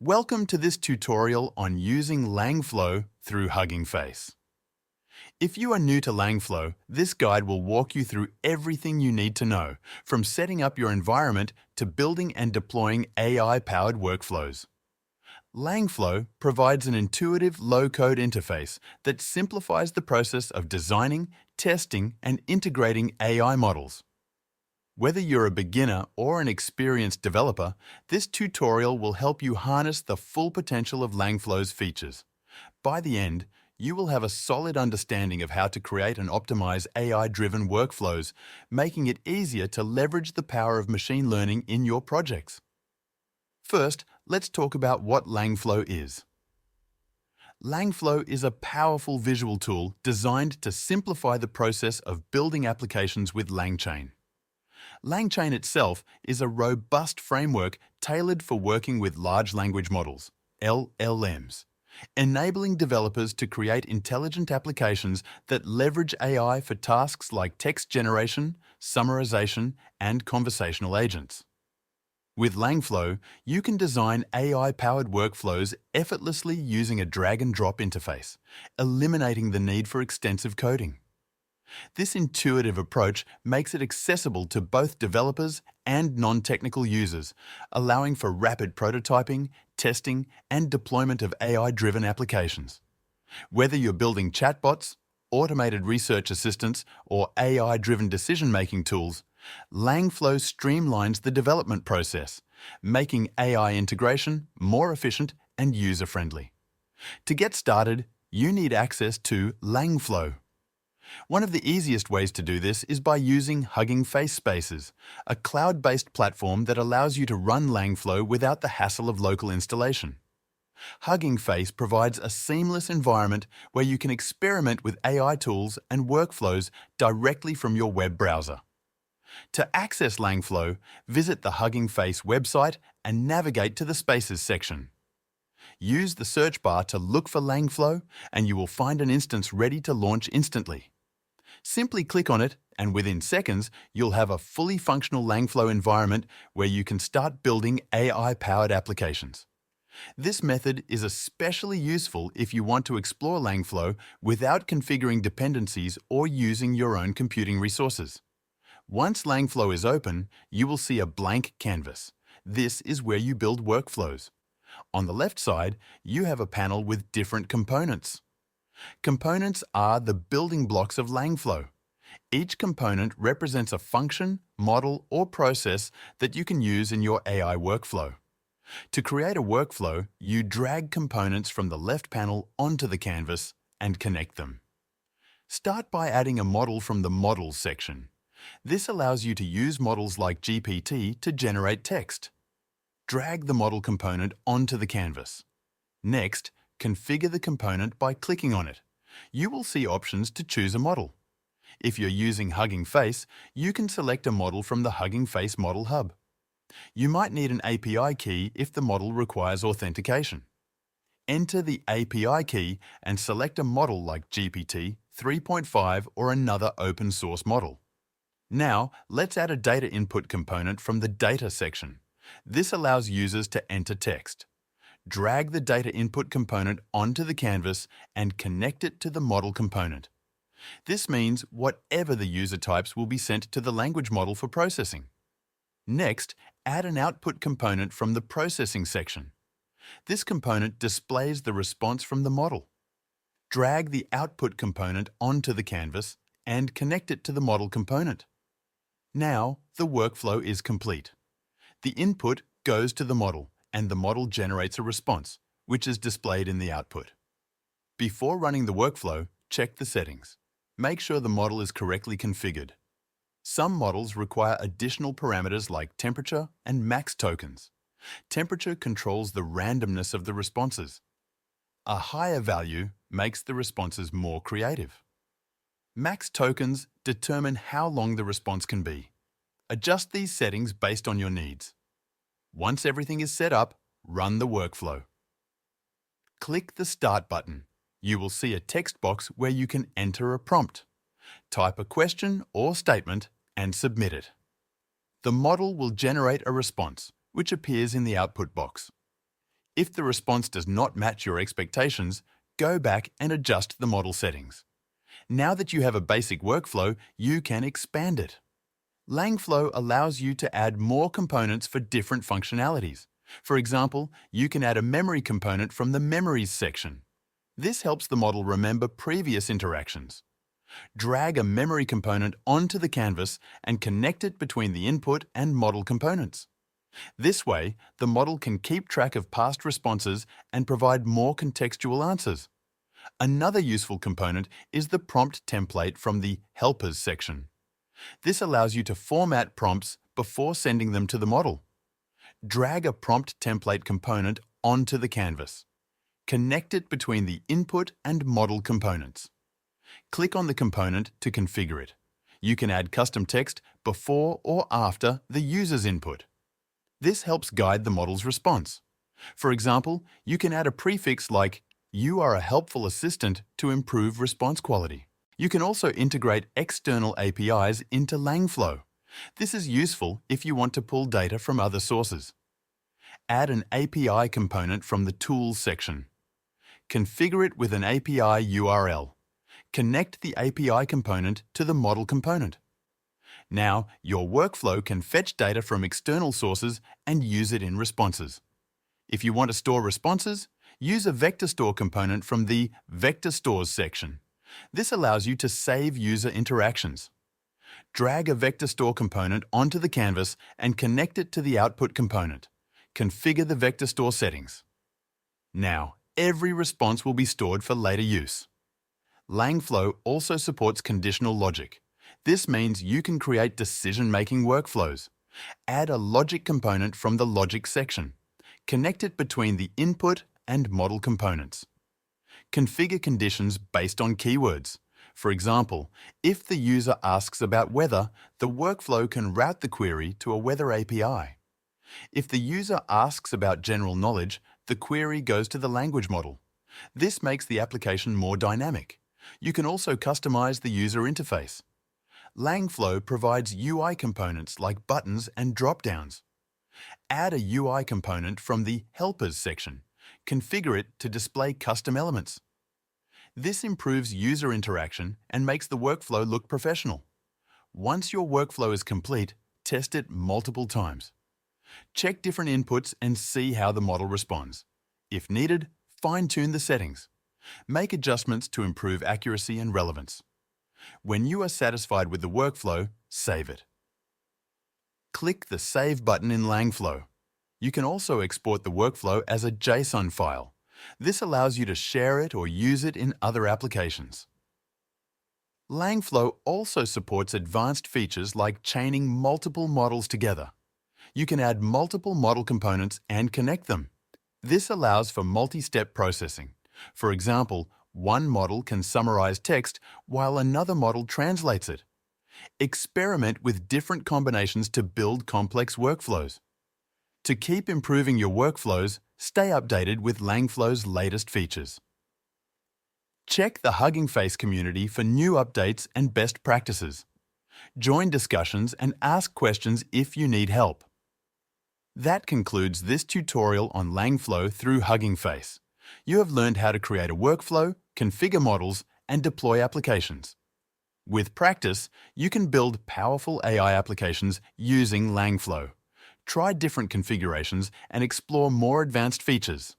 Welcome to this tutorial on using Langflow through Hugging Face. If you are new to Langflow, this guide will walk you through everything you need to know, from setting up your environment to building and deploying AI-powered workflows. Langflow provides an intuitive low-code interface that simplifies the process of designing, testing, and integrating AI models. Whether you're a beginner or an experienced developer, this tutorial will help you harness the full potential of Langflow's features. By the end, you will have a solid understanding of how to create and optimize AI-driven workflows, making it easier to leverage the power of machine learning in your projects. First, let's talk about what Langflow is. Langflow is a powerful visual tool designed to simplify the process of building applications with LangChain. LangChain itself is a robust framework tailored for working with large language models, LLMs, enabling developers to create intelligent applications that leverage AI for tasks like text generation, summarization, and conversational agents. With Langflow, you can design AI-powered workflows effortlessly using a drag-and-drop interface, eliminating the need for extensive coding. This intuitive approach makes it accessible to both developers and non-technical users, allowing for rapid prototyping, testing, and deployment of AI-driven applications. Whether you're building chatbots, automated research assistants, or AI-driven decision-making tools, Langflow streamlines the development process, making AI integration more efficient and user-friendly. To get started, you need access to Langflow. One of the easiest ways to do this is by using Hugging Face Spaces, a cloud-based platform that allows you to run Langflow without the hassle of local installation. Hugging Face provides a seamless environment where you can experiment with AI tools and workflows directly from your web browser. To access Langflow, visit the Hugging Face website and navigate to the Spaces section. Use the search bar to look for Langflow, and you will find an instance ready to launch instantly. Simply click on it, and within seconds, you'll have a fully functional Langflow environment where you can start building AI-powered applications. This method is especially useful if you want to explore Langflow without configuring dependencies or using your own computing resources. Once Langflow is open, you will see a blank canvas. This is where you build workflows. On the left side, you have a panel with different components. Components are the building blocks of Langflow. Each component represents a function, model, or process that you can use in your AI workflow. To create a workflow, you drag components from the left panel onto the canvas and connect them. Start by adding a model from the Models section. This allows you to use models like GPT to generate text. Drag the model component onto the canvas. Next, configure the component by clicking on it. You will see options to choose a model. If you're using Hugging Face, you can select a model from the Hugging Face Model Hub. You might need an API key if the model requires authentication. Enter the API key and select a model like GPT 3.5 or another open source model. Now, let's add a data input component from the Data section. This allows users to enter text. Drag the data input component onto the canvas and connect it to the model component. This means whatever the user types will be sent to the language model for processing. Next, add an output component from the Processing section. This component displays the response from the model. Drag the output component onto the canvas and connect it to the model component. Now, the workflow is complete. The input goes to the model, and the model generates a response, which is displayed in the output. Before running the workflow, check the settings. Make sure the model is correctly configured. Some models require additional parameters like temperature and max tokens. Temperature controls the randomness of the responses. A higher value makes the responses more creative. Max tokens determine how long the response can be. Adjust these settings based on your needs. Once everything is set up, run the workflow. Click the Start button. You will see a text box where you can enter a prompt. Type a question or statement and submit it. The model will generate a response, which appears in the output box. If the response does not match your expectations, go back and adjust the model settings. Now that you have a basic workflow, you can expand it. Langflow allows you to add more components for different functionalities. For example, you can add a memory component from the Memories section. This helps the model remember previous interactions. Drag a memory component onto the canvas and connect it between the input and model components. This way, the model can keep track of past responses and provide more contextual answers. Another useful component is the prompt template from the Helpers section. This allows you to format prompts before sending them to the model. Drag a prompt template component onto the canvas. Connect it between the input and model components. Click on the component to configure it. You can add custom text before or after the user's input. This helps guide the model's response. For example, you can add a prefix like, "You are a helpful assistant" to improve response quality. You can also integrate external APIs into Langflow. This is useful if you want to pull data from other sources. Add an API component from the Tools section. Configure it with an API URL. Connect the API component to the model component. Now, your workflow can fetch data from external sources and use it in responses. If you want to store responses, use a vector store component from the Vector Stores section. This allows you to save user interactions. Drag a vector store component onto the canvas and connect it to the output component. Configure the vector store settings. Now, every response will be stored for later use. Langflow also supports conditional logic. This means you can create decision-making workflows. Add a logic component from the Logic section. Connect it between the input and model components. Configure conditions based on keywords. For example, if the user asks about weather, the workflow can route the query to a weather API. If the user asks about general knowledge, the query goes to the language model. This makes the application more dynamic. You can also customize the user interface. Langflow provides UI components like buttons and drop-downs. Add a UI component from the Helpers section. Configure it to display custom elements. This improves user interaction and makes the workflow look professional. Once your workflow is complete, test it multiple times. Check different inputs and see how the model responds. If needed, fine-tune the settings. Make adjustments to improve accuracy and relevance. When you are satisfied with the workflow, save it. Click the Save button in Langflow. You can also export the workflow as a JSON file. This allows you to share it or use it in other applications. Langflow also supports advanced features like chaining multiple models together. You can add multiple model components and connect them. This allows for multi-step processing. For example, one model can summarize text while another model translates it. Experiment with different combinations to build complex workflows. To keep improving your workflows, stay updated with Langflow's latest features. Check the Hugging Face community for new updates and best practices. Join discussions and ask questions if you need help. That concludes this tutorial on Langflow through Hugging Face. You have learned how to create a workflow, configure models, and deploy applications. With practice, you can build powerful AI applications using Langflow. Try different configurations and explore more advanced features.